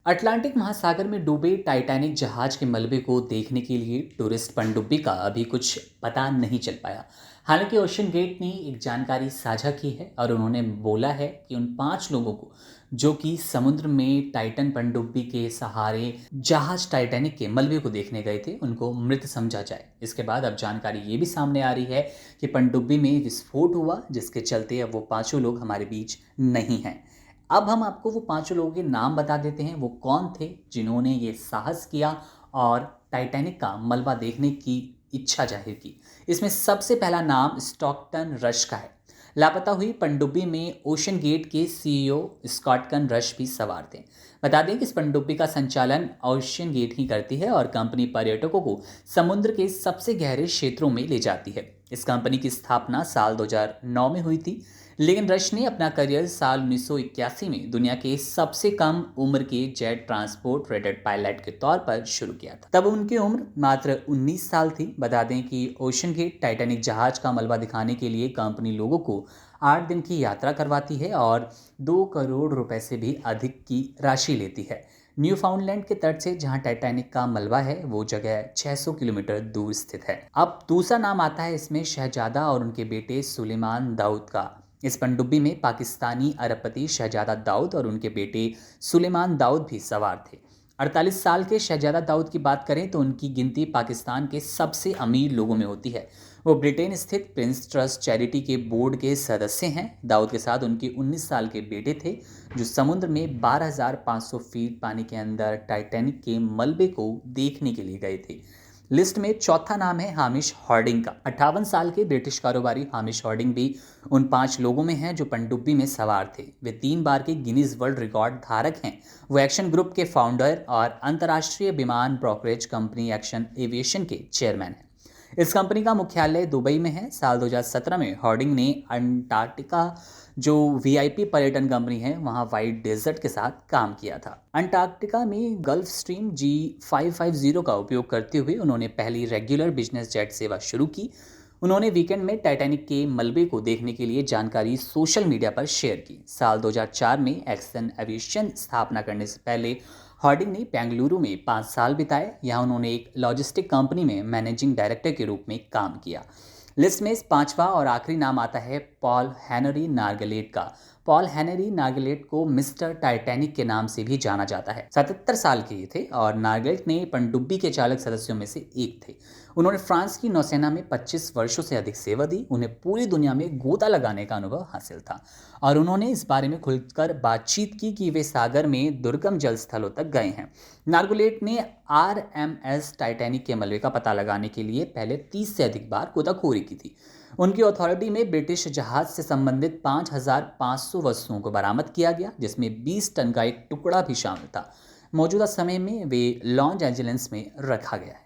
Atlantic महासागर में डूबे टाइटैनिक जहाज के मलबे को देखने के लिए टूरिस्ट पनडुब्बी का अभी कुछ पता नहीं चल पाया। हालांकि ओशन गेट ने एक जानकारी साझा की है और उन्होंने बोला है कि उन 5 लोगों को जो कि समुद्र में टाइटन पनडुब्बी के सहारे जहाज टाइटैनिक के मलबे को देखने गए थे, उनको मृत समझा जाए। इसके बाद अब जानकारी ये भी सामने आ रही है कि पनडुब्बी में विस्फोट हुआ, जिसके चलते अब वो 5 लोग हमारे बीच नहीं हैं। अब हम आपको वो 5 लोगों के नाम बता देते हैं, वो कौन थे जिन्होंने ये साहस किया और टाइटैनिक का मलबा देखने की इच्छा जाहिर की। इसमें सबसे पहला नाम स्टॉकटन रश का है। लापता हुई पनडुब्बी में ओशन गेट के सीईओ स्कॉटकन रश भी सवार थे। बता दें कि इस पनडुब्बी का संचालन ओशन गेट ही करती है और कंपनी पर्यटकों को समुद्र के सबसे गहरे क्षेत्रों में ले जाती है। इस कंपनी की स्थापना साल 2009 में हुई थी, लेकिन रश ने अपना करियर साल 1981 में दुनिया के सबसे कम उम्र के जेट ट्रांसपोर्ट रेटेड पायलट के तौर पर शुरू किया था। तब उनकी उम्र मात्र 19 साल थी। बता दें कि ओशन गेट टाइटैनिक जहाज का मलबा दिखाने के लिए कंपनी लोगों को 8 दिन की यात्रा करवाती है और 2 करोड़ रुपए से भी अधिक की राशि लेती है। न्यूफाउंडलैंड के तट से जहां टाइटैनिक का मलबा है, वो जगह 600 किलोमीटर दूर स्थित है। अब दूसरा नाम आता है इसमें शहजादा और उनके बेटे सुलेमान दाऊद का। इस पनडुब्बी में पाकिस्तानी अरबपति शहजादा दाऊद और उनके बेटे सुलेमान दाऊद भी सवार थे। 48 साल के शहजादा दाऊद की बात करें तो उनकी गिनती पाकिस्तान के सबसे अमीर लोगों में होती है। वो ब्रिटेन स्थित प्रिंस ट्रस्ट चैरिटी के बोर्ड के सदस्य हैं। दाऊद के साथ उनके 19 साल के बेटे थे, जो समुद्र में 12,500 फीट पानी के अंदर टाइटैनिक के मलबे को देखने के लिए गए थे। लिस्ट में चौथा नाम है हामिश हॉर्डिंग का। 58 साल के ब्रिटिश कारोबारी हामिश हॉर्डिंग भी उन 5 लोगों में हैं जो पनडुब्बी में सवार थे। वे 3 बार के गिनीज वर्ल्ड रिकॉर्ड धारक हैं। वो एक्शन ग्रुप के फाउंडर और अंतर्राष्ट्रीय विमान ब्रोकरेज कंपनी एक्शन एविएशन के चेयरमैन हैं। इस कंपनी का मुख्यालय दुबई में है। साल 2017 में हॉर्डिंग ने अंटार्कटिका, जो वीआईपी पर्यटन कंपनी है, वहां वाइट डेजर्ट के साथ काम किया था। अंटार्कटिका में गल्फ स्ट्रीम G550 का उपयोग करते हुए उन्होंने पहली रेगुलर बिजनेस जेट सेवा शुरू की। उन्होंने वीकेंड में टाइटैनिक के मलबे को देखने के लिए जानकारी सोशल मीडिया पर शेयर की। साल 2004 में एक्सन एविएशन स्थापना करने से पहले हॉर्डिंग ने बेंगलुरु में 5 साल बिताए। यहाँ उन्होंने एक लॉजिस्टिक कंपनी में मैनेजिंग डायरेक्टर के रूप में काम किया। लिस्ट में 5वां और आखिरी नाम आता है पॉल हेनरी नार्गलेट का। पॉल हेनरी नार्गलेट को मिस्टर टाइटैनिक के नाम से भी जाना जाता है। 77 साल के ये थे और नार्गलेट ने पनडुब्बी के चालक सदस्यों में से एक थे। उन्होंने फ्रांस की नौसेना में 25 वर्षों से अधिक सेवा दी। उन्हें पूरी दुनिया में गोता लगाने का अनुभव हासिल था और उन्होंने इस बारे में खुलकर बातचीत की कि वे सागर में दुर्गम जल स्थलों तक गए हैं। नार्गलेट ने RMS टाइटैनिक के मलबे का पता लगाने के लिए पहले 30 से अधिक बार गोताखोरी की थी। उनकी अथॉरिटी में ब्रिटिश जहाज से संबंधित 5,500 वस्तुओं को बरामद किया गया, जिसमें 20 टन का एक टुकड़ा भी शामिल था। मौजूदा समय में वे लॉस एंजलिस में रखा गया है।